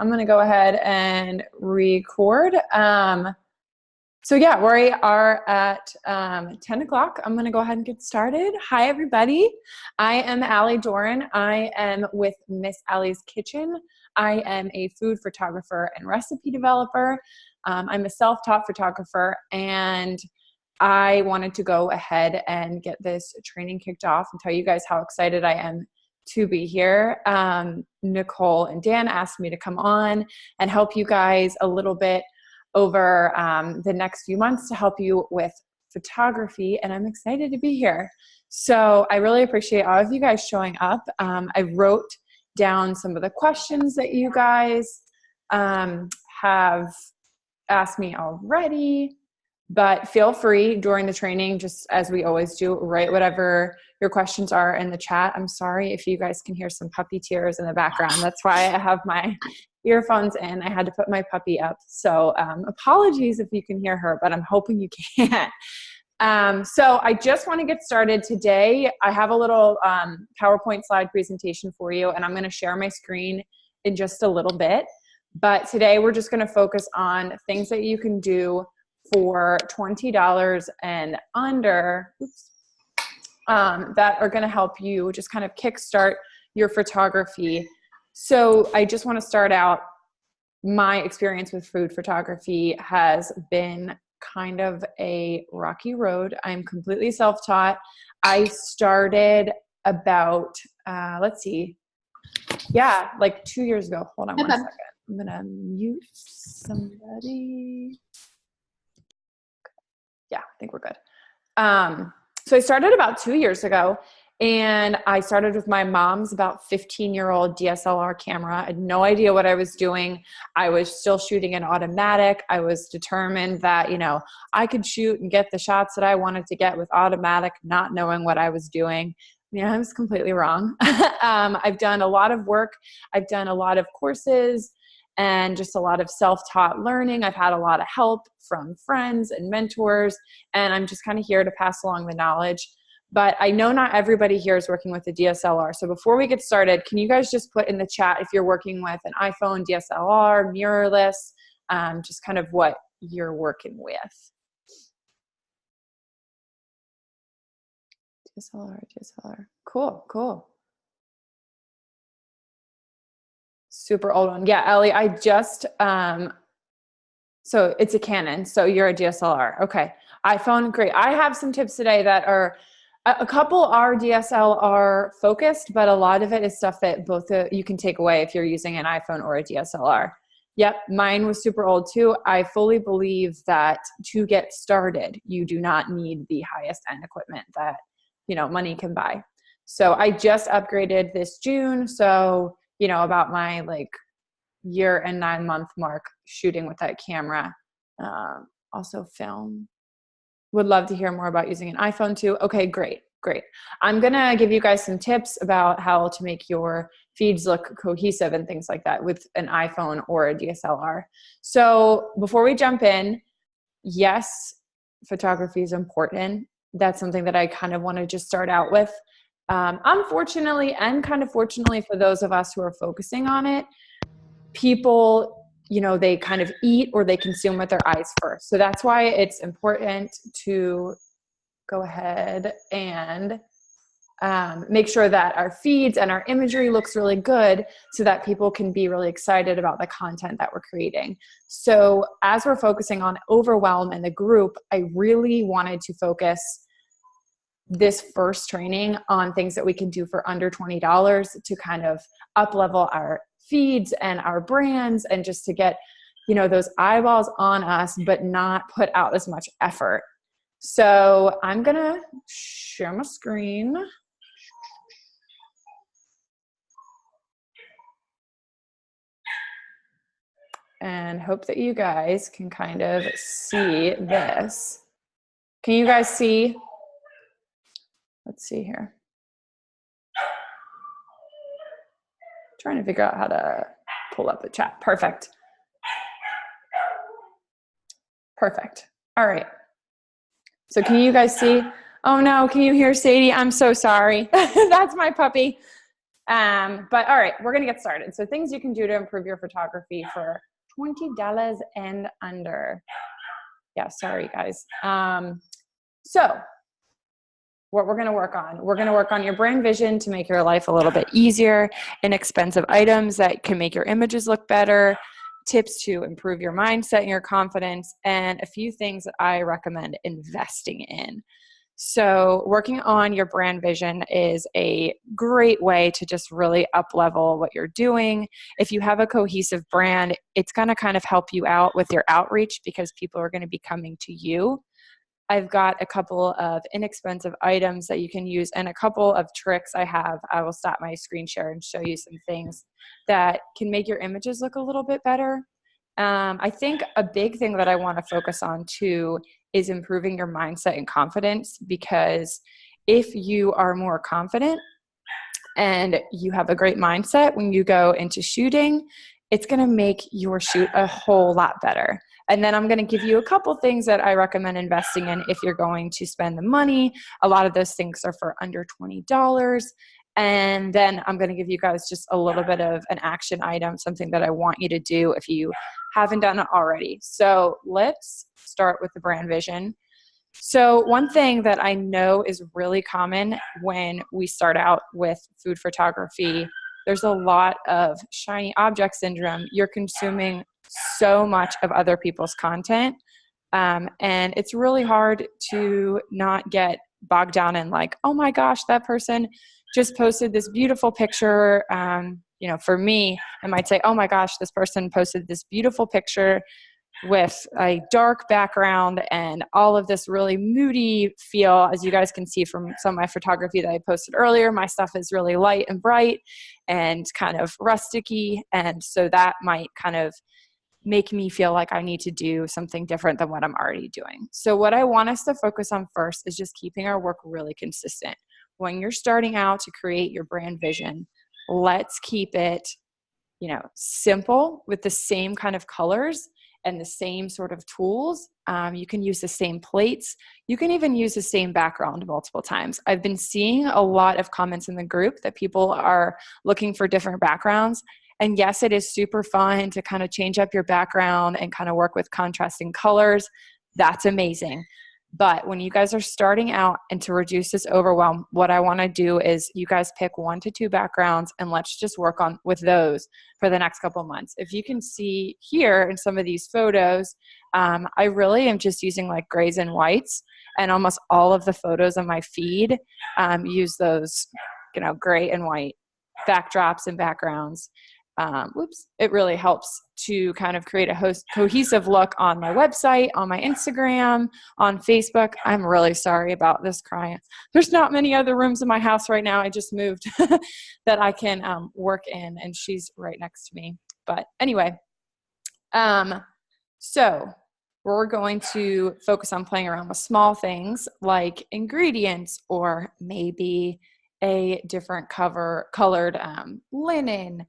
I'm going to go ahead and record. So yeah, we are at 10 o'clock. I'm going to go ahead and get started. Hi, everybody. I am Allie Doran. I am with Miss Allie's Kitchen. I am a food photographer and recipe developer. I'm a self-taught photographer, and I wanted to go ahead and get this training kicked off and tell you guys how excited I am to be here. Nicole and Dan asked me to come on and help you guys a little bit over the next few months to help you with photography, and I'm excited to be here. So I really appreciate all of you guys showing up. I wrote down some of the questions that you guys have asked me already, but feel free during the training, just as we always do, write whatever your questions are in the chat. I'm sorry if you guys can hear some puppy tears in the background. That's why I have my earphones in. I had to put my puppy up. So apologies if you can hear her, but I'm hoping you can't. So I just want to get started today. I have a little PowerPoint slide presentation for you, and I'm going to share my screen in just a little bit. But today we're just going to focus on things that you can do for $20 and under, that are going to help you just kind of kickstart your photography. So I just want to start out, my experience with food photography has been kind of a rocky road. I'm completely self-taught. I started about, let's see, like 2 years ago. Hold on one second. I'm going to mute somebody. Yeah, I think we're good. So I started about 2 years ago, and I started with my mom's about 15-year-old DSLR camera. I had no idea what I was doing. I was still shooting in automatic. I was determined that, I could shoot and get the shots that I wanted to get with automatic, not knowing what I was doing. I was completely wrong. I've done a lot of work. I've done a lot of courses and just a lot of self-taught learning. I've had a lot of help from friends and mentors, and I'm just kind of here to pass along the knowledge. But I know not everybody here is working with a DSLR. So before we get started, can you guys just put in the chat if you're working with an iPhone, DSLR, mirrorless, just kind of what you're working with. DSLR. Cool. Super old one. Yeah, Ellie, I just, so it's a Canon, so you're a DSLR. Okay. iPhone, great. I have some tips today that are, a couple are DSLR focused, but a lot of it is stuff that both you can take away if you're using an iPhone or a DSLR. Yep, mine was super old too. I fully believe that to get started, you do not need the highest end equipment that, money can buy. So I just upgraded this June. So, about my year and 9 month mark shooting with that camera. Also film. Would love to hear more about using an iPhone too. Okay, great. I'm going to give you guys some tips about how to make your feeds look cohesive and things like that with an iPhone or a DSLR. So before we jump in, yes, photography is important. That's something that I kind of want to just start out with. Unfortunately, and kind of fortunately for those of us who are focusing on it, people, they kind of eat or they consume with their eyes first. So that's why it's important to go ahead and make sure that our feeds and our imagery looks really good so that people can be really excited about the content that we're creating. So as we're focusing on overwhelm in the group, I really wanted to focus this first training on things that we can do for under $20 to kind of up level our feeds and our brands, and just to get, those eyeballs on us, but not put out as much effort. So I'm going to share my screen. And hope that you guys can kind of see this. Can you guys see? Let's see here. Trying to figure out how to pull up the chat. Perfect. All right. So can you guys see? Oh no, can you hear Sadie? I'm so sorry. That's my puppy. But all right, we're going to get started. So things you can do to improve your photography for $20 and under. Yeah, sorry guys. So what we're going to work on your brand vision to make your life a little bit easier, inexpensive items that can make your images look better, tips to improve your mindset and your confidence, and a few things that I recommend investing in. So working on your brand vision is a great way to just really up-level what you're doing. If you have a cohesive brand, it's going to kind of help you out with your outreach because people are going to be coming to you. I've got a couple of inexpensive items that you can use and a couple of tricks I will stop my screen share and show you some things that can make your images look a little bit better. I think a big thing that I want to focus on too is improving your mindset and confidence, because if you are more confident and you have a great mindset when you go into shooting, it's going to make your shoot a whole lot better. And then I'm going to give you a couple things that I recommend investing in if you're going to spend the money. A lot of those things are for under $20. And then I'm going to give you guys just a little bit of an action item, something that I want you to do if you haven't done it already. So let's start with the brand vision. So one thing that I know is really common when we start out with food photography, there's a lot of shiny object syndrome. You're consuming so much of other people's content. And it's really hard to not get bogged down in like, oh my gosh, that person just posted this beautiful picture. For me, I might say, oh my gosh, this person posted this beautiful picture with a dark background and all of this really moody feel. As you guys can see from some of my photography that I posted earlier, my stuff is really light and bright and kind of rusticy. And so that might kind of make me feel like I need to do something different than what I'm already doing. So what I want us to focus on first is just keeping our work really consistent. When you're starting out to create your brand vision, let's keep it, simple with the same kind of colors and the same sort of tools. You can use the same plates. You can even use the same background multiple times. I've been seeing a lot of comments in the group that people are looking for different backgrounds. And yes, it is super fun to kind of change up your background and kind of work with contrasting colors. That's amazing. But when you guys are starting out and to reduce this overwhelm, what I want to do is you guys pick 1 to 2 backgrounds and let's just work on with those for the next couple months. If you can see here in some of these photos, I really am just using like grays and whites, and almost all of the photos on my feed use those, gray and white backdrops and backgrounds. It really helps to kind of create a cohesive look on my website, on my Instagram, on Facebook. I'm really sorry about this crying. There's not many other rooms in my house right now. I just moved that I can work in, and she's right next to me. But anyway, so we're going to focus on playing around with small things like ingredients, or maybe a different colored linen.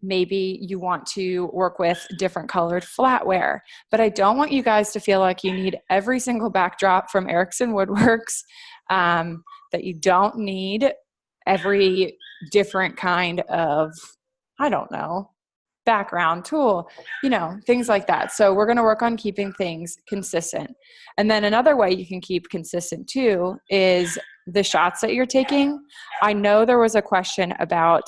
Maybe you want to work with different colored flatware, but I don't want you guys to feel like you need every single backdrop from Erickson Woodworks, that you don't need every different kind of, background tool, things like that. So we're going to work on keeping things consistent. And then another way you can keep consistent too is the shots that you're taking. I know there was a question about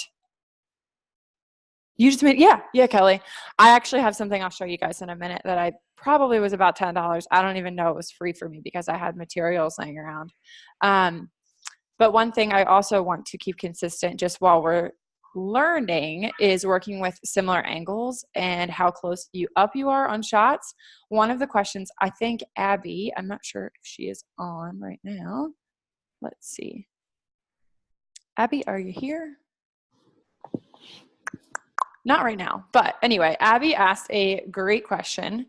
Kelly. I actually have something I'll show you guys in a minute that I probably was about $10. I don't even know it was free for me because I had materials laying around. But one thing I also want to keep consistent just while we're learning is working with similar angles and how close you are on shots. One of the questions, I think Abby, I'm not sure if she is on right now. Let's see. Abby, are you here? Not right now, but anyway, Abby asked a great question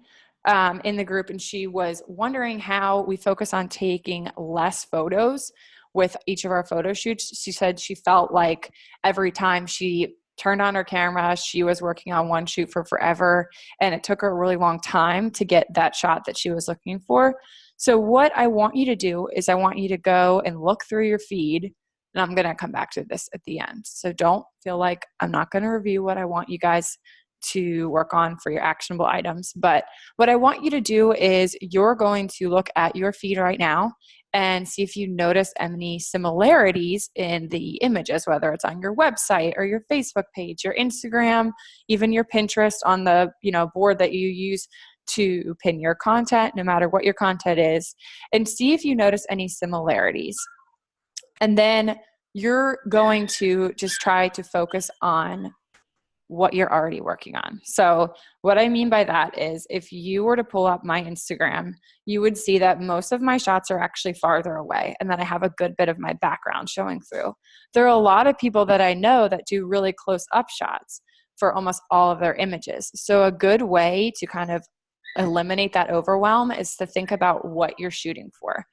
in the group, and she was wondering how we focus on taking less photos with each of our photo shoots. She said she felt like every time she turned on her camera, she was working on one shoot for forever, and it took her a really long time to get that shot that she was looking for. So what I want you to do is I want you to go and look through your feed And I'm going to come back to this at the end. So don't feel like I'm not going to review what I want you guys to work on for your actionable items. But what I want you to do is you're going to look at your feed right now and see if you notice any similarities in the images, whether it's on your website or your Facebook page, your Instagram, even your Pinterest on the, board that you use to pin your content, no matter what your content is, and see if you notice any similarities. And then you're going to just try to focus on what you're already working on. So what I mean by that is if you were to pull up my Instagram, you would see that most of my shots are actually farther away, and then I have a good bit of my background showing through. There are a lot of people that I know that do really close up shots for almost all of their images. So a good way to kind of eliminate that overwhelm is to think about what you're shooting for.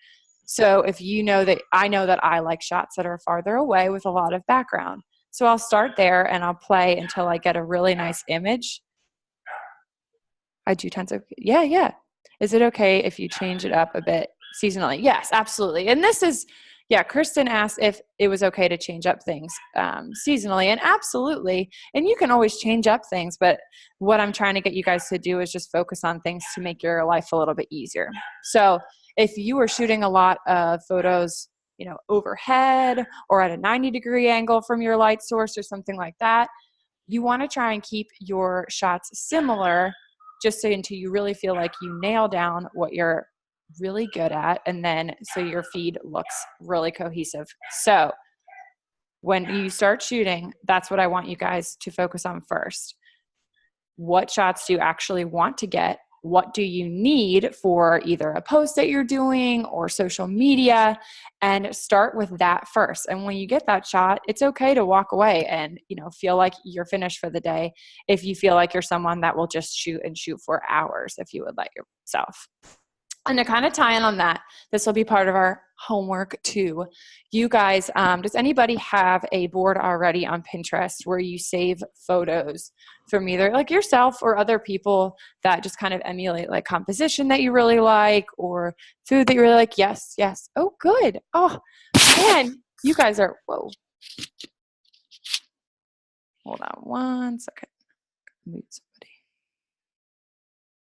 So if you know that I like shots that are farther away with a lot of background. So I'll start there and I'll play until I get a really nice image. I do tons of, yeah. Is it okay if you change it up a bit seasonally? Yes, absolutely. And this is, Kristen asked if it was okay to change up things seasonally, and absolutely. And you can always change up things, but what I'm trying to get you guys to do is just focus on things to make your life a little bit easier. So if you were shooting a lot of photos, overhead or at a 90-degree angle from your light source or something like that, you want to try and keep your shots similar just until you really feel like you nail down what you're really good at, and then so your feed looks really cohesive. So when you start shooting, that's what I want you guys to focus on first. What shots do you actually want to get? What do you need for either a post that you're doing or social media? And start with that first. And when you get that shot, it's okay to walk away and, feel like you're finished for the day if you feel like you're someone that will just shoot for hours if you would let yourself. And to kind of tie in on that, this will be part of our homework too. You guys, does anybody have a board already on Pinterest where you save photos from either like yourself or other people that just kind of emulate like composition that you really like or food that you really like? Yes. Oh, good. Oh, man, you guys are, whoa. Hold on one second. Mute somebody.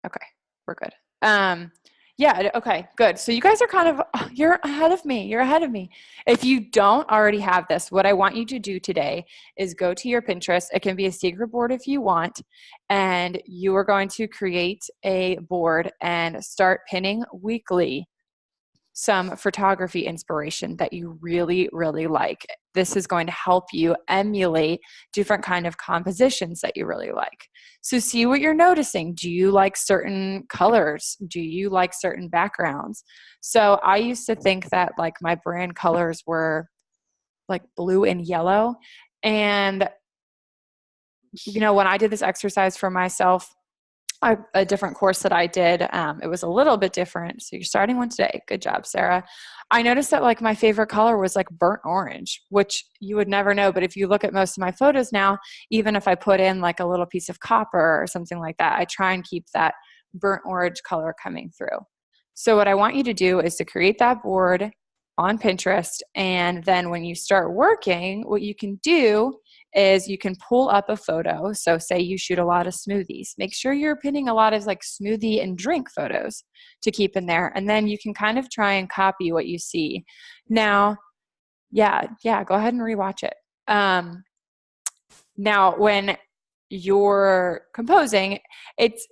Okay, we're good. Yeah, okay, good. So you guys are kind of, you're ahead of me. If you don't already have this, what I want you to do today is go to your Pinterest. It can be a secret board if you want, and you are going to create a board and start pinning weekly some photography inspiration that you really, really like. This is going to help you emulate different kind of compositions that you really like. So see what you're noticing. Do you like certain colors? Do you like certain backgrounds? So I used to think that like my brand colors were like blue and yellow. And, when I did this exercise for myself, a different course that I did, it was a little bit different. So you're starting one today. Good job, Sarah. I noticed that like my favorite color was like burnt orange, which you would never know. But if you look at most of my photos now, even if I put in like a little piece of copper or something like that, I try and keep that burnt orange color coming through. So what I want you to do is to create that board on Pinterest. And then when you start working, what you can do is you can pull up a photo. So say you shoot a lot of smoothies. Make sure you're pinning a lot of like smoothie and drink photos to keep in there. And then you can kind of try and copy what you see. Now, yeah, go ahead and rewatch it. Now, when you're composing, it's,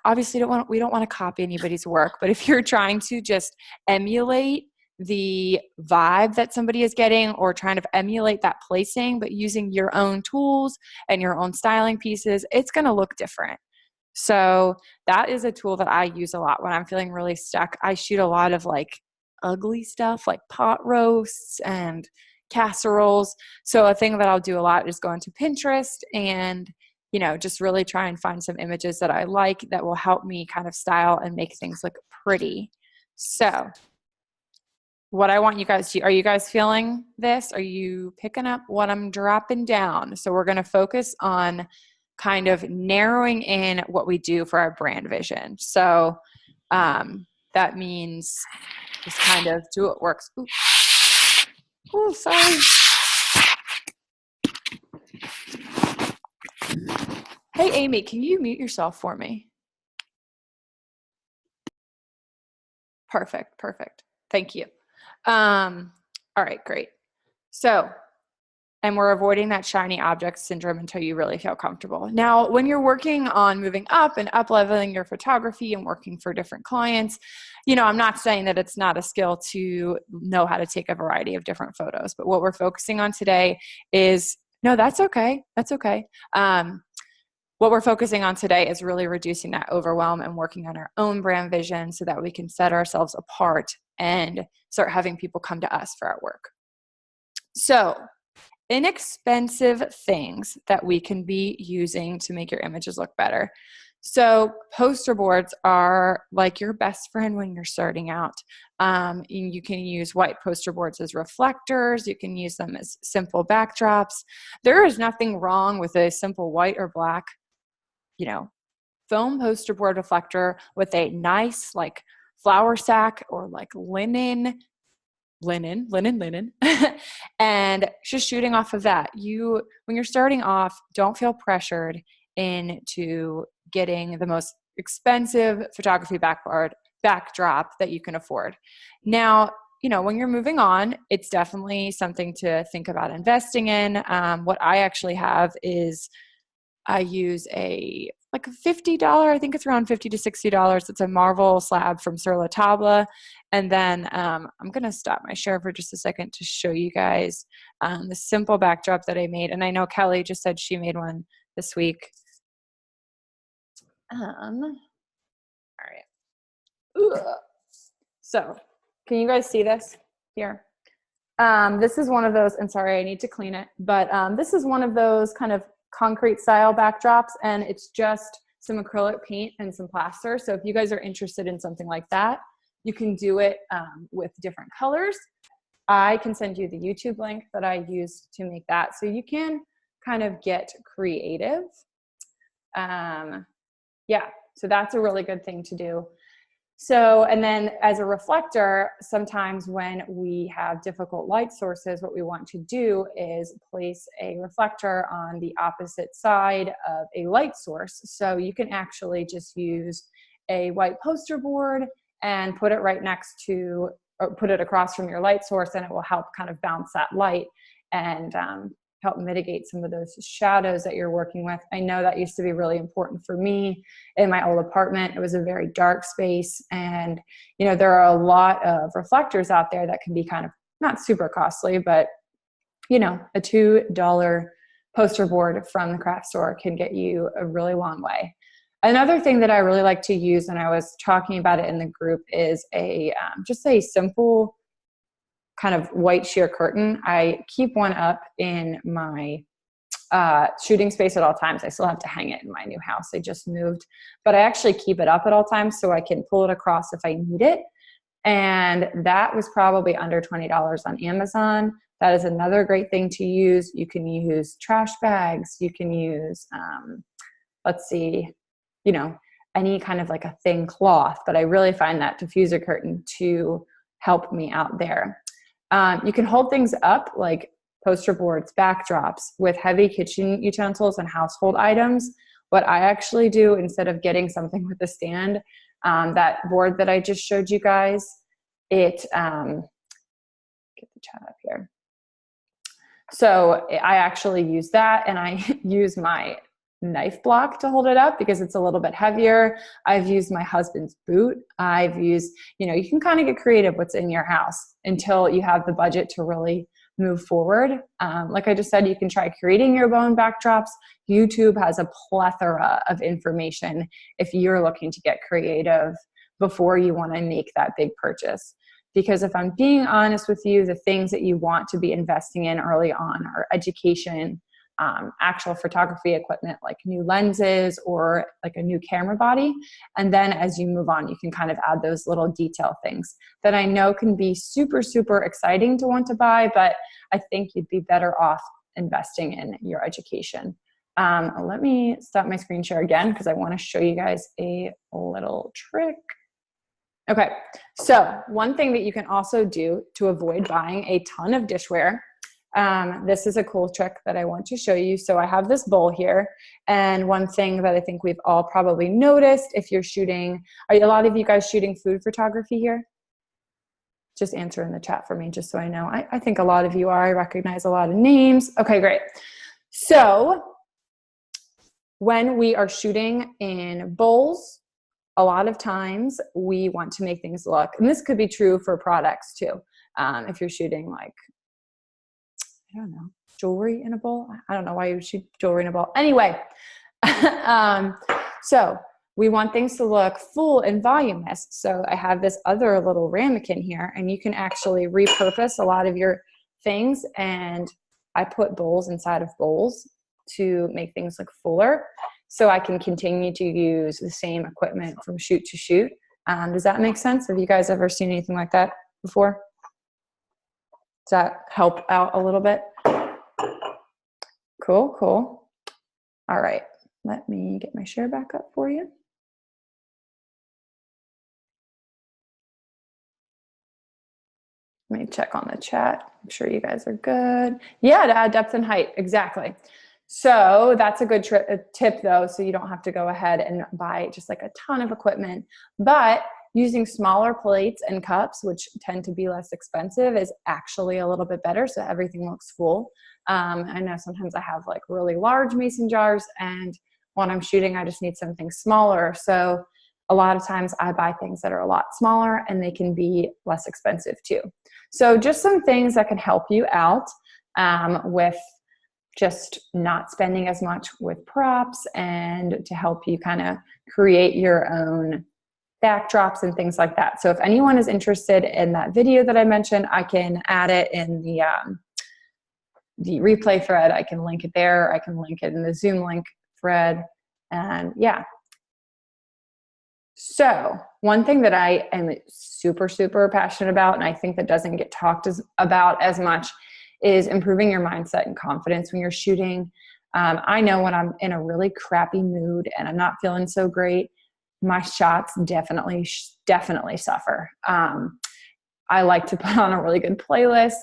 obviously we don't want to copy anybody's work, but if you're trying to just emulate the vibe that somebody is getting or trying to emulate that placing, but using your own tools and your own styling pieces, it's going to look different. So that is a tool that I use a lot when I'm feeling really stuck. I shoot a lot of like ugly stuff like pot roasts and casseroles. So a thing that I'll do a lot is go into Pinterest and, just really try and find some images that I like that will help me kind of style and make things look pretty. So what I want you guys to, are you guys feeling this? Are you picking up what I'm dropping down? So we're going to focus on kind of narrowing in what we do for our brand vision. So that means just kind of do what works. Ooh. Oh, sorry. Hey, Amy, can you mute yourself for me? Perfect, perfect. Thank you. All right, great. So, and we're avoiding that shiny object syndrome until you really feel comfortable. Now, when you're working on moving up and up leveling your photography and working for different clients, you know, I'm not saying that it's not a skill to know how to take a variety of different photos, but what we're focusing on today is, no, that's okay. That's okay. What we're focusing on today is really reducing that overwhelm and working on our own brand vision so that we can set ourselves apart and start having people come to us for our work. So, inexpensive things that we can be using to make your images look better. So poster boards are like your best friend when you're starting out. You can use white poster boards as reflectors. You can use them as simple backdrops. There is nothing wrong with a simple white or black, you know, foam poster board reflector with a nice like flour sack or like linen, and just shooting off of that. When you're starting off, don't feel pressured into getting the most expensive photography backdrop that you can afford. Now, you know, when you're moving on, it's definitely something to think about investing in. What I actually have is I use a $50, I think it's around $50 to $60. It's a marble slab from Sur La Table. And then I'm going to stop my share for just a second to show you guys the simple backdrop that I made. And I know Kelly just said she made one this week. All right. Ugh. So can you guys see this here? This is one of those, and sorry, I need to clean it, but this is one of those kind of concrete style backdrops, and it's just some acrylic paint and some plaster. So if you guys are interested in something like that, you can do it with different colors. I can send you the YouTube link that I used to make that, so you can kind of get creative. Yeah, so that's a really good thing to do. So, and then as a reflector, sometimes when we have difficult light sources, what we want to do is place a reflector on the opposite side of a light source. So you can actually just use a white poster board and put it right next to, or put it across from your light source, and it will help kind of bounce that light and help mitigate some of those shadows that you're working with. I know that used to be really important for me in my old apartment. It was a very dark space, and you know, there are a lot of reflectors out there that can be kind of not super costly, but you know, a $2 poster board from the craft store can get you a really long way. Another thing that I really like to use, and I was talking about it in the group, is just a simple kind of white sheer curtain. I keep one up in my shooting space at all times. I still have to hang it in my new house. I just moved, but I actually keep it up at all times so I can pull it across if I need it. And that was probably under $20 on Amazon. That is another great thing to use. You can use trash bags. You can use, let's see, you know, any kind of like a thin cloth, but I really find that diffuser curtain to help me out there. You can hold things up like poster boards, backdrops with heavy kitchen utensils and household items. What I actually do, instead of getting something with a stand, that board that I just showed you guys, get the chat up here. So I actually use that, and I use my knife block to hold it up because it's a little bit heavier. I've used my husband's boot. I've used, you know, you can kind of get creative what's in your house until you have the budget to really move forward. Like I just said, you can try creating your own backdrops. YouTube has a plethora of information if you're looking to get creative before you want to make that big purchase. Because if I'm being honest with you, the things that you want to be investing in early on are education, actual photography equipment like new lenses or like a new camera body. And then as you move on, you can kind of add those little detail things that I know can be super, super exciting to want to buy, but I think you'd be better off investing in your education. Let me stop my screen share again because I want to show you guys a little trick. Okay, so one thing that you can also do to avoid buying a ton of dishware, this is a cool trick that I want to show you. So I have this bowl here, and one thing that I think we've all probably noticed if you're shooting, are a lot of you guys shooting food photography here? Just answer in the chat for me, just so I know. I think a lot of you are. I recognize a lot of names. Okay, great. So when we are shooting in bowls, a lot of times we want to make things look, and this could be true for products too. If you're shooting like, I don't know, jewelry in a bowl. I don't know why you would shoot jewelry in a bowl. Anyway, so we want things to look full and voluminous. So I have this other little ramekin here, and you can actually repurpose a lot of your things. And I put bowls inside of bowls to make things look fuller, so I can continue to use the same equipment from shoot to shoot. Does that make sense? Have you guys ever seen anything like that before? Does that help out a little bit? Cool, cool. All right, let me get my share back up for you. Let me check on the chat. I'm sure you guys are good. Yeah, to add depth and height, exactly. So that's a good tip though, so you don't have to go ahead and buy just like a ton of equipment. But using smaller plates and cups, which tend to be less expensive, is actually a little bit better, so everything looks full. I know sometimes I have like really large mason jars, and when I'm shooting, I just need something smaller. So a lot of times I buy things that are a lot smaller, and they can be less expensive too. So just some things that can help you out with just not spending as much with props, and to help you kind of create your own backdrops and things like that. So if anyone is interested in that video that I mentioned, I can add it in the replay thread. I can link it there. I can link it in the Zoom link thread. And yeah. So one thing that I am super, super passionate about, and I think that doesn't get talked about as much, is improving your mindset and confidence when you're shooting. I know when I'm in a really crappy mood and I'm not feeling so great, my shots definitely suffer. I like to put on a really good playlist.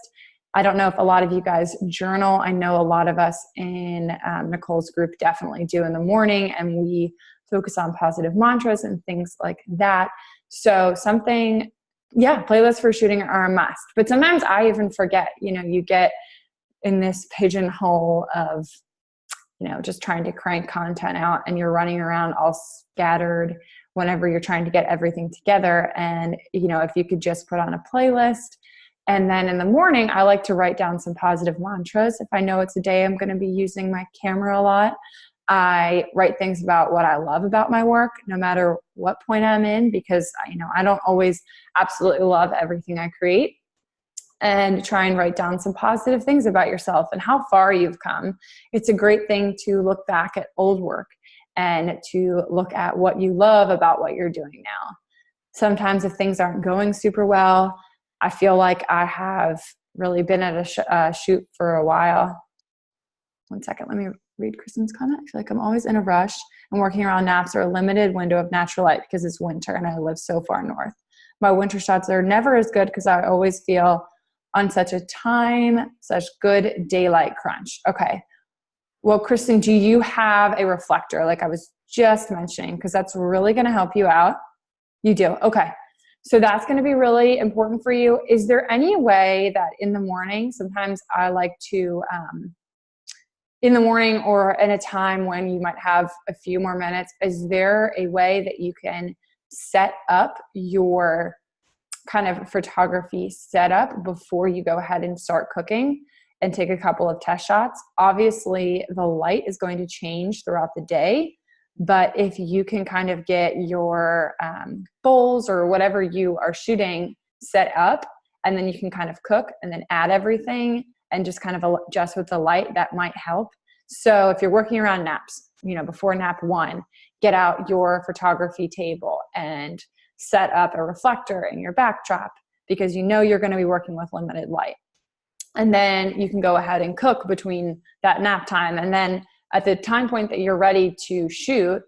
I don't know if a lot of you guys journal. I know a lot of us in Nicole's group definitely do in the morning, and we focus on positive mantras and things like that. So something, yeah, playlists for shooting are a must. But sometimes I even forget, you get in this pigeonhole of, just trying to crank content out, and you're running around all scattered whenever you're trying to get everything together. And, if you could just put on a playlist, and then in the morning, I like to write down some positive mantras. If I know it's a day I'm going to be using my camera a lot, I write things about what I love about my work, no matter what point I'm in, because, I don't always absolutely love everything I create. And try and write down some positive things about yourself and how far you've come. It's a great thing to look back at old work and to look at what you love about what you're doing now. Sometimes if things aren't going super well, I feel like I have really been at a shoot for a while. One second, let me read Kristen's comment. I feel like I'm always in a rush and working around naps or a limited window of natural light because it's winter and I live so far north. My winter shots are never as good because I always feel on such good daylight crunch. Okay. Well, Kristen, do you have a reflector like I was just mentioning? Because that's really going to help you out. You do? Okay. So that's going to be really important for you. Is there any way that in the morning, sometimes I like to, in the morning or in a time when you might have a few more minutes, is there a way that you can set up your kind of photography setup before you go ahead and start cooking and take a couple of test shots? Obviously, the light is going to change throughout the day, but if you can kind of get your bowls or whatever you are shooting set up, and then you can kind of cook and then add everything and just kind of adjust with the light, that might help. So if you're working around naps, before nap 1, get out your photography table and set up a reflector in your backdrop, because you're going to be working with limited light. And then you can go ahead and cook between that nap time. And then at the time point that you're ready to shoot,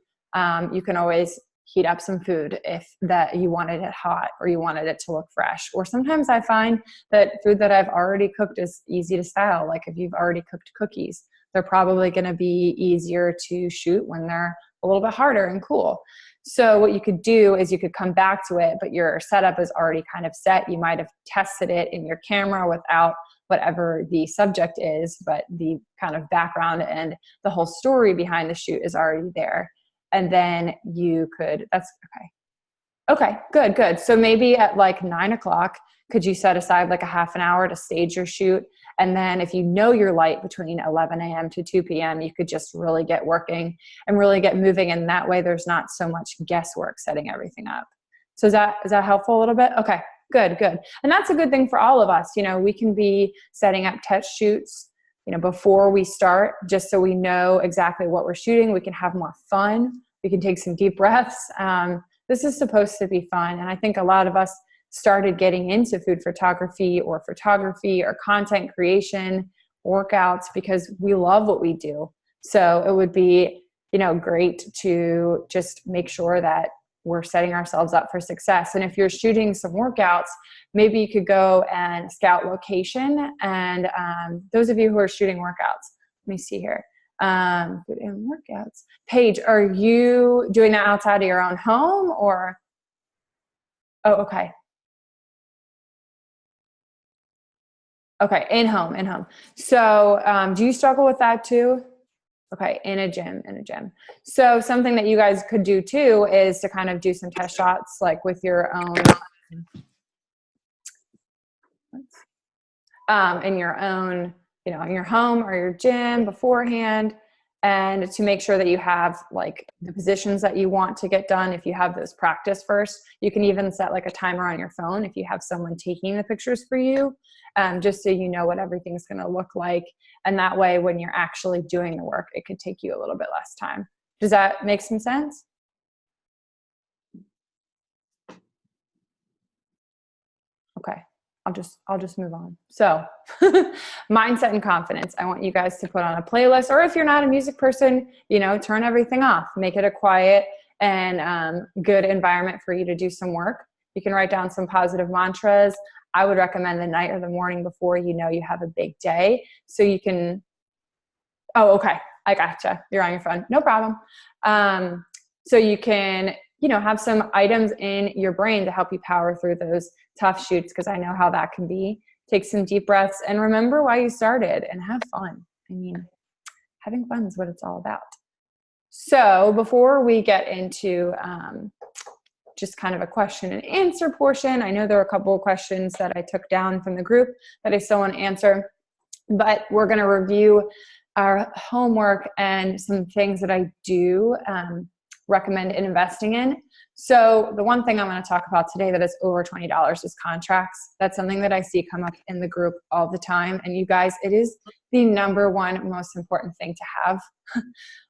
you can always heat up some food if that you wanted it hot or you wanted it to look fresh. Or sometimes I find that food that I've already cooked is easy to style. Like if you've already cooked cookies, they're probably going to be easier to shoot when they're a little bit harder and cool. So what you could do is you could come back to it, but your setup is already kind of set. You might have tested it in your camera without whatever the subject is, but the kind of background and the whole story behind the shoot is already there. And then you could, that's okay. Okay, good, good. So maybe at like 9 o'clock, could you set aside like a half an hour to stage your shoot? And then if you know your light between 11 a.m. to 2 p.m., you could just really get working and really get moving. And that way there's not so much guesswork setting everything up. So is that helpful a little bit? Okay, good, good. And that's a good thing for all of us. You know, we can be setting up test shoots, you know, before we start, just so we know exactly what we're shooting. We can have more fun. We can take some deep breaths. This is supposed to be fun. And I think a lot of us started getting into food photography or content creation, workouts, because we love what we do. So it would be, you know, great to just make sure that we're setting ourselves up for success. And if you're shooting some workouts, maybe you could go and scout location. And those of you who are shooting workouts, let me see here. Food and workouts. Paige, are you doing that outside of your own home or? Oh, okay. Okay, in home. So do you struggle with that too? Okay, in a gym. So something that you guys could do too is to kind of do some test shots like with your own, in your own, you know, in your home or your gym beforehand, and to make sure that you have like the positions that you want to get done. If you have those practice first, you can even set like a timer on your phone if you have someone taking the pictures for you, just so you know what everything's going to look like. And that way, when you're actually doing the work, it could take you a little bit less time. Does that make some sense? Okay. I'll just move on. So mindset and confidence. I want you guys to put on a playlist, or if you're not a music person, you know, turn everything off, make it a quiet and good environment for you to do some work. You can write down some positive mantras. I would recommend the night or the morning before you know you have a big day. So you can, oh, okay. I gotcha. You're on your phone. No problem. So you can, you know, have some items in your brain to help you power through those tough shoots, because I know how that can be. Take some deep breaths and remember why you started and have fun. I mean, having fun is what it's all about. So before we get into just kind of a question and answer portion, I know there are a couple of questions that I took down from the group that I still want to answer, but we're going to review our homework and some things that I do recommend investing in. So the one thing I'm going to talk about today that is over $20 is contracts. That's something that I see come up in the group all the time. And you guys, it is the number one most important thing to have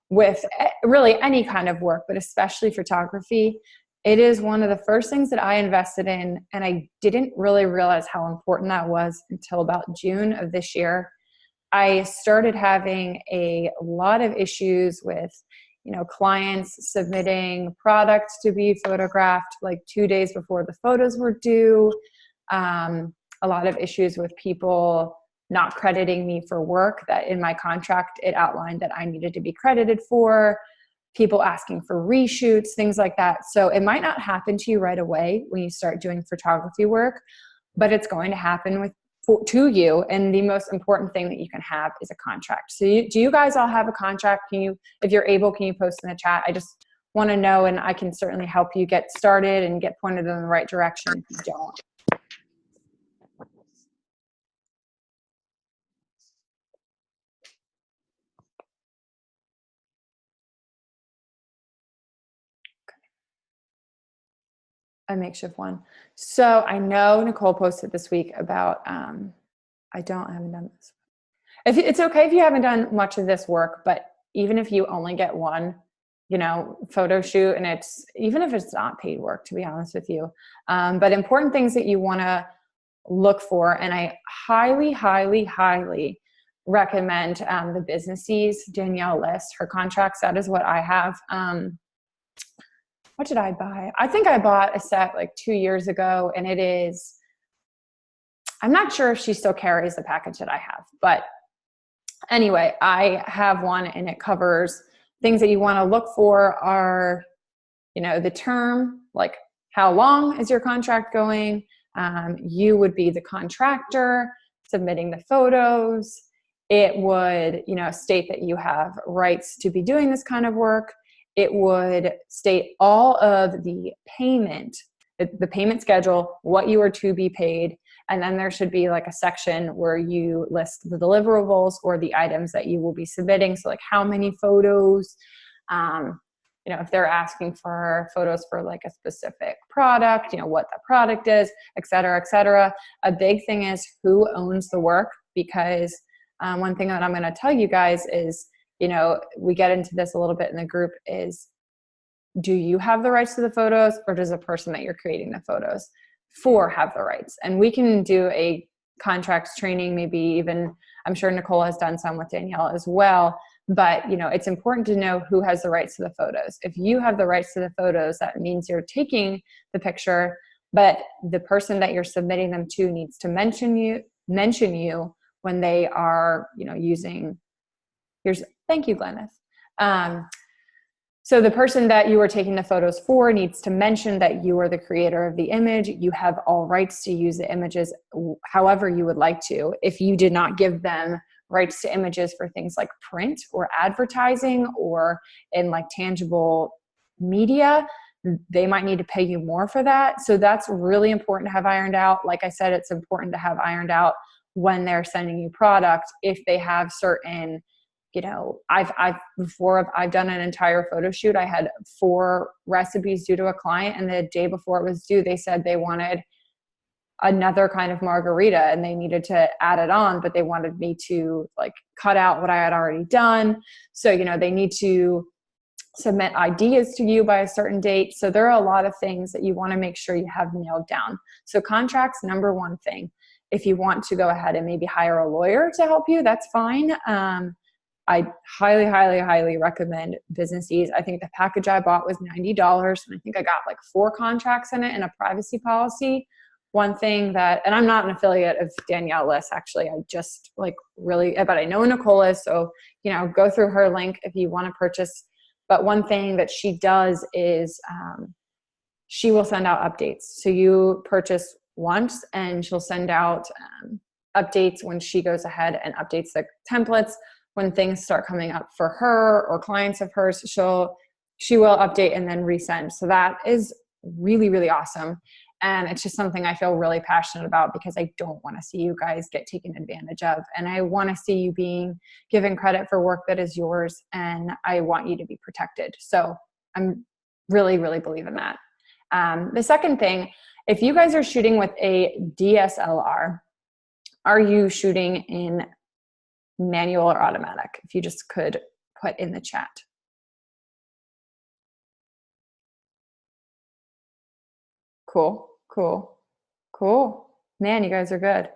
with really any kind of work, but especially photography. It is one of the first things that I invested in, and I didn't really realize how important that was until about June of this year. I started having a lot of issues with, you know, clients submitting products to be photographed like 2 days before the photos were due. A lot of issues with people not crediting me for work that in my contract it outlined that I needed to be credited for. People asking for reshoots, things like that. So it might not happen to you right away when you start doing photography work, but it's going to happen to you. And the most important thing that you can have is a contract. So do you guys all have a contract? If you're able, can you post in the chat? I just want to know, and I can certainly help you get started and get pointed in the right direction if you don't. A makeshift one. So I know Nicole posted this week about, I haven't done this. It's okay if you haven't done much of this work, but even if you only get one, you know, photo shoot, and even if it's not paid work, to be honest with you, but important things that you want to look for. And I highly, highly, highly recommend the Businesses Danielle list, her contracts. That is what I have. what did I buy? I think I bought a set like 2 years ago, and it is, I'm not sure if she still carries the package that I have, but anyway, I have one, and it covers things that you want to look for are, you know, the term, like how long is your contract going? You would be the contractor submitting the photos. It would, you know, state that you have rights to be doing this kind of work. It would state all of the payment schedule, what you are to be paid. And then there should be like a section where you list the deliverables or the items that you will be submitting. So like how many photos, you know, if they're asking for photos for like a specific product, you know, what the product is, et cetera, et cetera. A big thing is who owns the work, because one thing that I'm going to tell you guys is, you know, we get into this a little bit in the group is, do you have the rights to the photos, or does the person that you're creating the photos for have the rights? And we can do a contracts training, maybe even, I'm sure Nicole has done some with Danielle as well. But, you know, it's important to know who has the rights to the photos. If you have the rights to the photos, that means you're taking the picture, but the person that you're submitting them to needs to mention you when they are, you know, using, thank you, Glennis. So the person that you are taking the photos for needs to mention that you are the creator of the image. You have all rights to use the images however you would like to. If you did not give them rights to images for things like print or advertising or in like tangible media, they might need to pay you more for that. So that's really important to have ironed out. Like I said, it's important to have ironed out when they're sending you product. If they have certain, you know, I've done an entire photo shoot. I had 4 recipes due to a client, and the day before it was due, they said they wanted another kind of margarita and they needed to add it on, but they wanted me to like cut out what I had already done. So, you know, they need to submit ideas to you by a certain date. So there are a lot of things that you want to make sure you have nailed down. So contracts, number one thing. If you want to go ahead and maybe hire a lawyer to help you, that's fine. I highly, highly, highly recommend Business Ease. I think the package I bought was $90, and I think I got like 4 contracts in it and a privacy policy. One thing that, and I'm not an affiliate of Danielle Liss, actually, I just like really, but I know Nicole is, so, you know, go through her link if you want to purchase. But one thing that she does is she will send out updates. So you purchase once and she'll send out updates when she goes ahead and updates the templates. When things start coming up for her or clients of hers, she will update and then resend. So that is really, really awesome. And it's just something I feel really passionate about, because I don't want to see you guys get taken advantage of. And I want to see you being given credit for work that is yours. And I want you to be protected. So I'm really, really believe in that. The second thing, if you guys are shooting with a DSLR, are you shooting in manual or automatic? If you just could put in the chat. Cool, cool, cool. Man, you guys are good.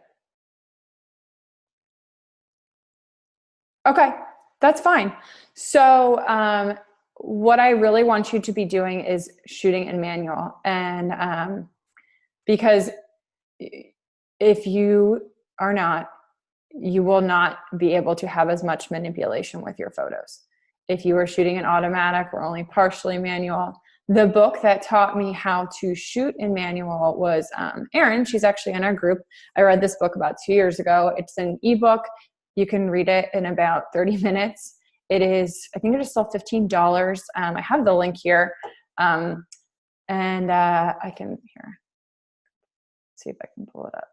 Okay, that's fine. So what I really want you to be doing is shooting in manual. And because if you are not, you will not be able to have as much manipulation with your photos. If you are shooting in automatic or only partially manual. The book that taught me how to shoot in manual was Erin. She's actually in our group. I read this book about 2 years ago. It's an ebook. You can read it in about 30 minutes. It is, I think it is still $15. I have the link here. I can here. See if I can pull it up.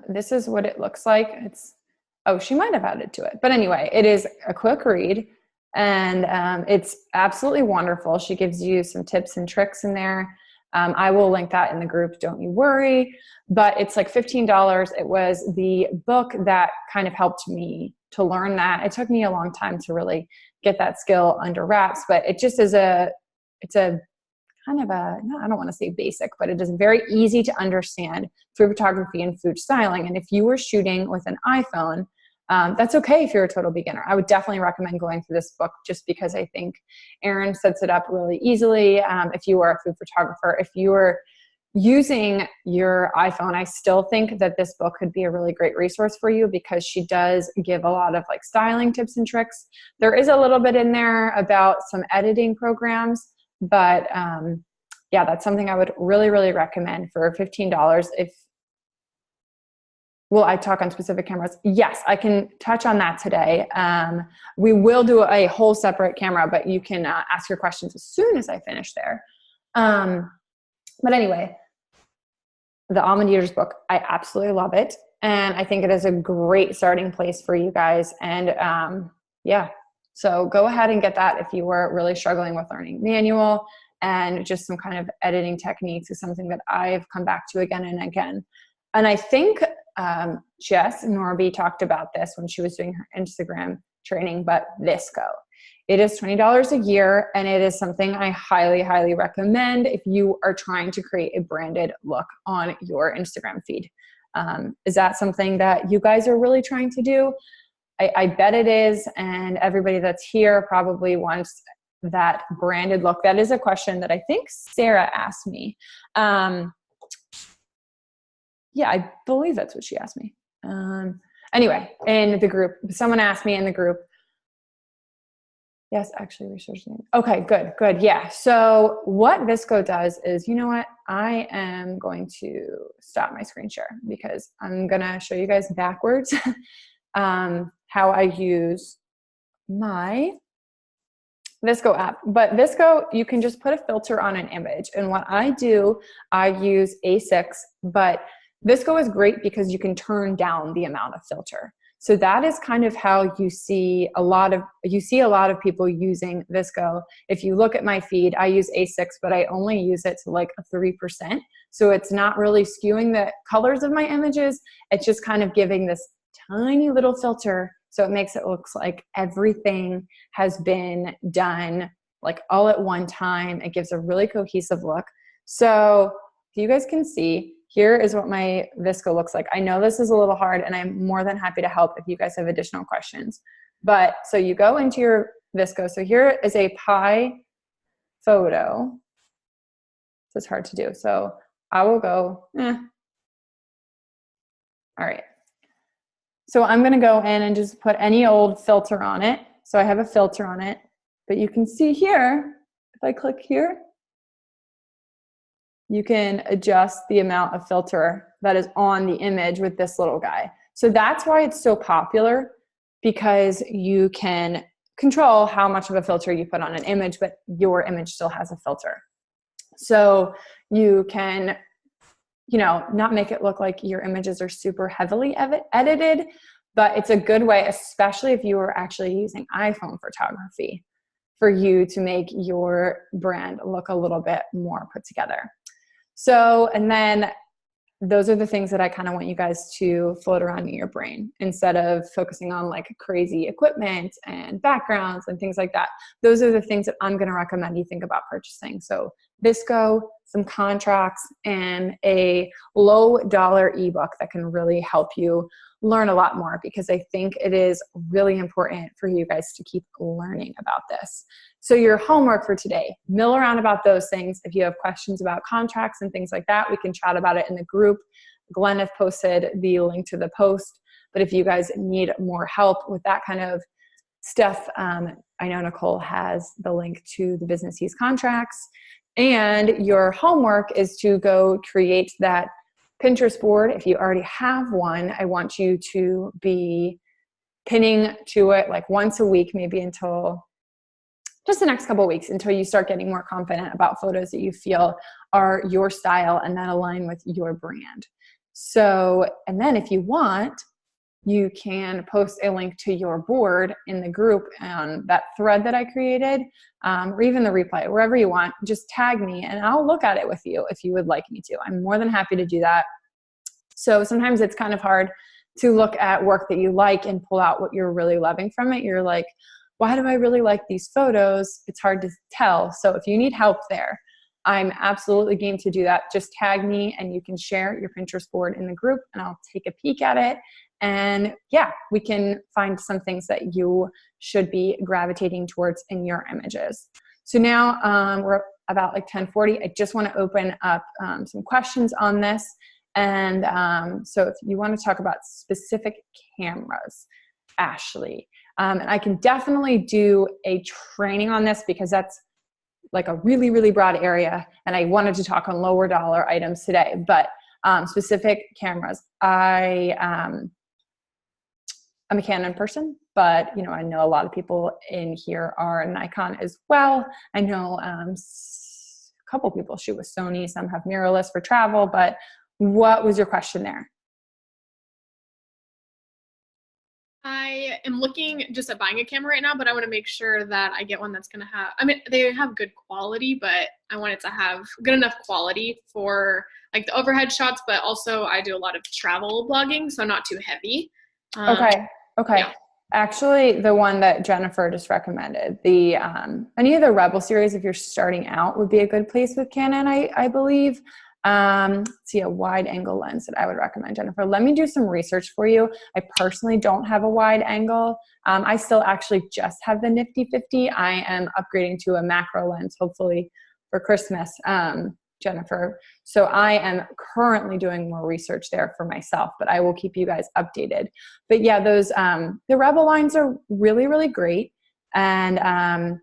This is what it looks like. She might have added to it. But anyway, it is a quick read. And it's absolutely wonderful. She gives you some tips and tricks in there. I will link that in the group, don't you worry. But it's like $15. It was the book that kind of helped me to learn that. It took me a long time to really get that skill under wraps, but it just is it's a kind of a, I don't want to say basic, but it is very easy to understand food photography and food styling. And if you were shooting with an iPhone, That's okay if you're a total beginner. I would definitely recommend going through this book just because I think Erin sets it up really easily. If you are a food photographer, if you are using your iPhone, I still think that this book could be a really great resource for you because she does give a lot of like styling tips and tricks. There is a little bit in there about some editing programs, but yeah, that's something I would really, really recommend for $15. Will I talk on specific cameras? Yes, I can touch on that today. We will do a whole separate camera, but you can ask your questions as soon as I finish there. But anyway, the Almond Eaters book, I absolutely love it. And I think it is a great starting place for you guys. And yeah, so go ahead and get that if you were really struggling with learning manual, and just some kind of editing techniques is something that I've come back to again and again. And I think Jess Norby talked about this when she was doing her Instagram training, but VSCO. It is $20 a year, and it is something I highly, highly recommend if you are trying to create a branded look on your Instagram feed. Is that something that you guys are really trying to do? I bet it is, and everybody that's here probably wants that branded look. That is a question that I think Sarah asked me. Yeah, I believe that's what she asked me. Anyway, in the group, someone asked me in the group. Yes, actually researching. Okay, good. Yeah. So what VSCO does is, you know what? I am going to stop my screen share because I'm going to show you guys backwards how I use my VSCO app. But VSCO, you can just put a filter on an image. And what I do, I use A6, but VSCO is great because you can turn down the amount of filter. So that is kind of how you see a lot of people using VSCO. If you look at my feed, I use A6, but I only use it to like a 3%. So it's not really skewing the colors of my images. It's just kind of giving this tiny little filter. So it makes it look like everything has been done like all at one time. It gives a really cohesive look. So you guys can see, here is what my VSCO looks like. I know this is a little hard, and I'm more than happy to help if you guys have additional questions. But so you go into your VSCO. So here is a pie photo. This is hard to do. So I will go, All right. So I'm going to go in and just put any old filter on it. So I have a filter on it. But you can see here, if I click here, you can adjust the amount of filter that is on the image with this little guy. So that's why it's so popular, because you can control how much of a filter you put on an image, but your image still has a filter. So you can, not make it look like your images are super heavily edited, but it's a good way, especially if you are actually using iPhone photography, for you to make your brand look a little bit more put together. So, and then those are the things that I kind of want you guys to float around in your brain instead of focusing on like crazy equipment and backgrounds and things like that. Those are the things that I'm going to recommend you think about purchasing. So VSCO, some contracts, and a low dollar ebook that can really help you learn a lot more, because I think it is really important for you guys to keep learning about this. So your homework for today, mill around about those things. If you have questions about contracts and things like that, we can chat about it in the group. Glenn has posted the link to the post. But if you guys need more help with that kind of stuff, I know Nicole has the link to the Business Use contracts. And your homework is to go create that Pinterest board. If you already have one, I want you to be pinning to it like once a week, maybe until just the next couple of weeks, until you start getting more confident about photos that you feel are your style and that align with your brand. So, and then if you want, you can post a link to your board in the group on that thread that I created, or even the replay, wherever you want. Just tag me and I'll look at it with you if you would like me to. I'm more than happy to do that. So sometimes it's kind of hard to look at work that you like and pull out what you're really loving from it. You're like, why do I really like these photos? It's hard to tell. So if you need help there, I'm absolutely game to do that. Just tag me and you can share your Pinterest board in the group and I'll take a peek at it And yeah, we can find some things that you should be gravitating towards in your images. So now we're about like 10:40. I just want to open up some questions on this. And so if you want to talk about specific cameras, Ashley, and I can definitely do a training on this because that's like a really, really broad area. And I wanted to talk on lower dollar items today, but specific cameras. I'm a Canon person, but I know a lot of people in here are Nikon as well. I know a couple people shoot with Sony, some have mirrorless for travel, but what was your question there? I am looking just at buying a camera right now, but I want to make sure that I get one that's going to have, I mean, they have good quality, but I want it to have good enough quality for like the overhead shots, but also I do a lot of travel blogging, so not too heavy. Okay. Yeah. Actually, the one that Jennifer just recommended, the any of the Rebel series, if you're starting out, would be a good place with Canon, I believe. See, a wide angle lens that I would recommend, Jennifer. Let me do some research for you. I personally don't have a wide angle. I still actually just have the Nifty 50. I am upgrading to a macro lens, hopefully for Christmas, Jennifer. So I am currently doing more research there for myself, but I will keep you guys updated. But yeah, those, the Rebel lines are really, really great. And,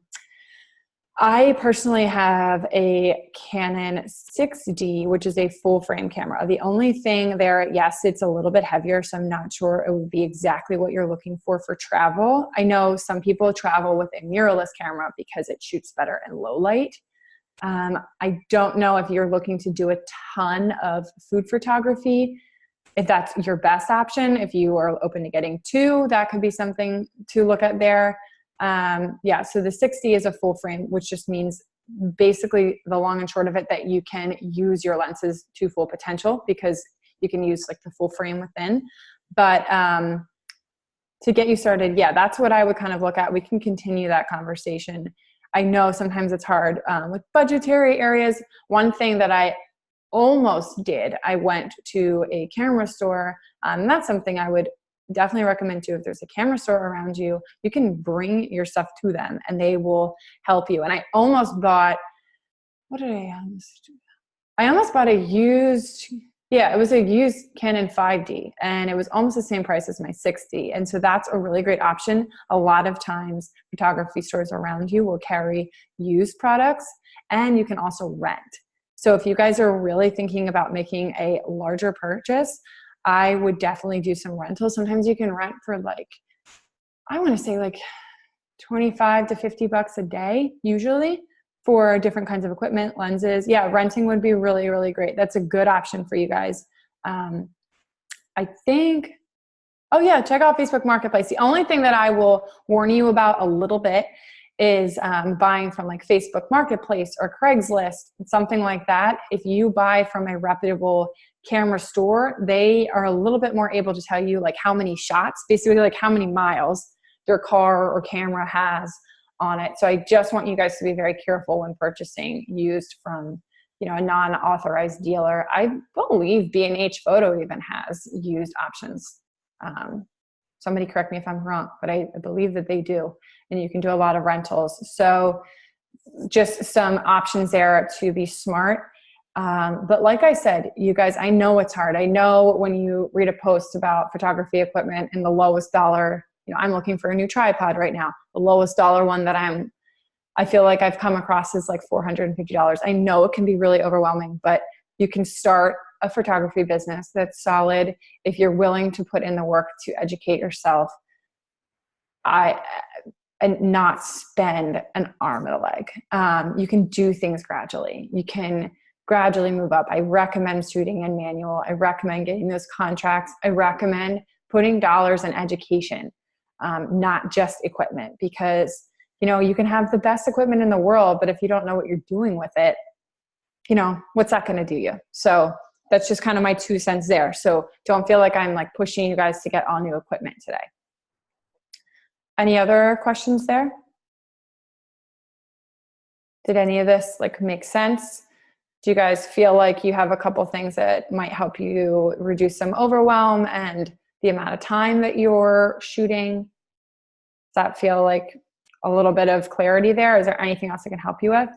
I personally have a Canon 6D, which is a full frame camera. The only thing there, yes, it's a little bit heavier, so I'm not sure it would be exactly what you're looking for travel. I know some people travel with a mirrorless camera because it shoots better in low light. I don't know if you're looking to do a ton of food photography, if that's your best option. If you are open to getting two, that could be something to look at there. Yeah, so the 60 is a full frame, which just means basically the long and short of it that you can use your lenses to full potential because you can use like the full frame within. But to get you started, yeah, that's what I would kind of look at. We can continue that conversation. I know sometimes it's hard with budgetary areas. One thing that I almost did, I went to a camera store. That's something I would definitely recommend too. If there's a camera store around you, you can bring your stuff to them and they will help you. And I almost bought, what did I almost do? I almost bought a used, yeah, it was a used Canon 5D and it was almost the same price as my 60. And so that's a really great option. A lot of times photography stores around you will carry used products and you can also rent. So if you guys are really thinking about making a larger purchase, I would definitely do some rentals. Sometimes you can rent for like, I want to say like 25 to 50 bucks a day, usually for different kinds of equipment, lenses. Yeah, renting would be really, really great. That's a good option for you guys. I think, oh yeah, check out Facebook Marketplace. The only thing that I will warn you about a little bit is buying from like Facebook Marketplace or Craigslist, something like that. If you buy from a reputable camera store, they are a little bit more able to tell you like how many shots, basically like how many miles their car or camera has on it. So I just want you guys to be very careful when purchasing used from, a non-authorized dealer. I believe B&H Photo even has used options. Somebody correct me if I'm wrong, but I believe that they do. And you can do a lot of rentals. So just some options there to be smart. But like I said, you guys, I know it's hard. I know when you read a post about photography equipment and the lowest dollar, I'm looking for a new tripod right now. The lowest dollar one that I feel like I've come across is like $450. I know it can be really overwhelming, but you can start a photography business that's solid if you're willing to put in the work to educate yourself and not spend an arm and a leg. You can do things gradually. You can gradually move up. I recommend shooting in manual. I recommend getting those contracts. I recommend putting dollars in education, not just equipment, because you can have the best equipment in the world, but if you don't know what you're doing with it, what's that going to do you? So that's just kind of my 2 cents there. So don't feel like I'm like pushing you guys to get all new equipment today. Any other questions there? Did any of this like make sense? Do you guys feel like you have a couple things that might help you reduce some overwhelm and the amount of time that you're shooting? Does that feel like a little bit of clarity there? Is there anything else I can help you with?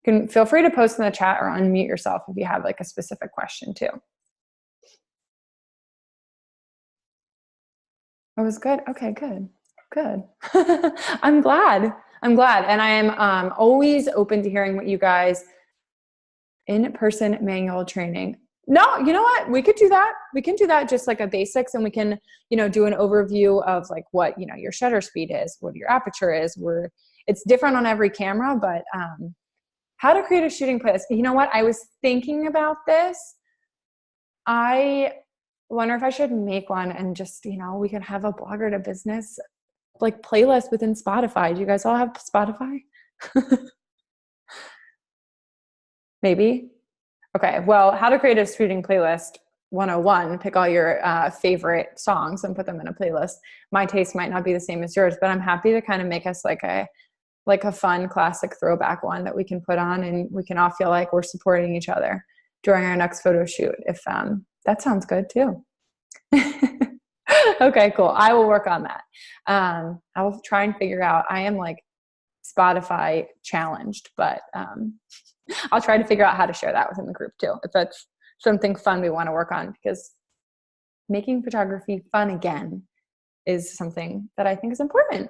You can feel free to post in the chat or unmute yourself if you have like a specific question too. It was good. Okay, good. Good. I'm glad. I'm glad. And I am always open to hearing what you guys in-person manual training. No, you know what? We could do that. We can do that just like a basics, and we can, do an overview of like what, your shutter speed is, what your aperture is. It's different on every camera, but how to create a shooting playlist. You know what? I was thinking about this. I wonder if I should make one and just, we can have a blogger to business like playlist within Spotify. Do you guys all have Spotify? Maybe. Okay. Well, how to create a shooting playlist 101, pick all your favorite songs and put them in a playlist. My taste might not be the same as yours, but I'm happy to kind of make us like a fun classic throwback one that we can put on, and we can all feel like we're supporting each other during our next photo shoot. If that sounds good too. Okay, cool. I will work on that. I will try and figure out, I am like Spotify challenged, but I'll try to figure out how to share that within the group too, if that's something fun we want to work on, because making photography fun again is something that I think is important.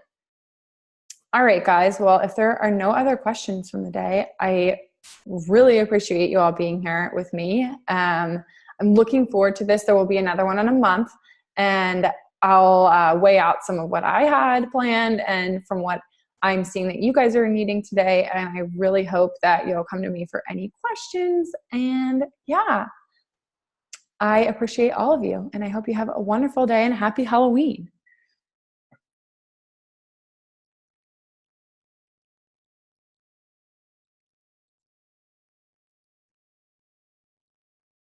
All right, guys. Well, if there are no other questions from the day, I really appreciate you all being here with me. I'm looking forward to this. There will be another one in a month, and I'll weigh out some of what I had planned and from what I'm seeing that you guys are needing today. And I really hope that you'll come to me for any questions. And yeah, I appreciate all of you. And I hope you have a wonderful day and happy Halloween.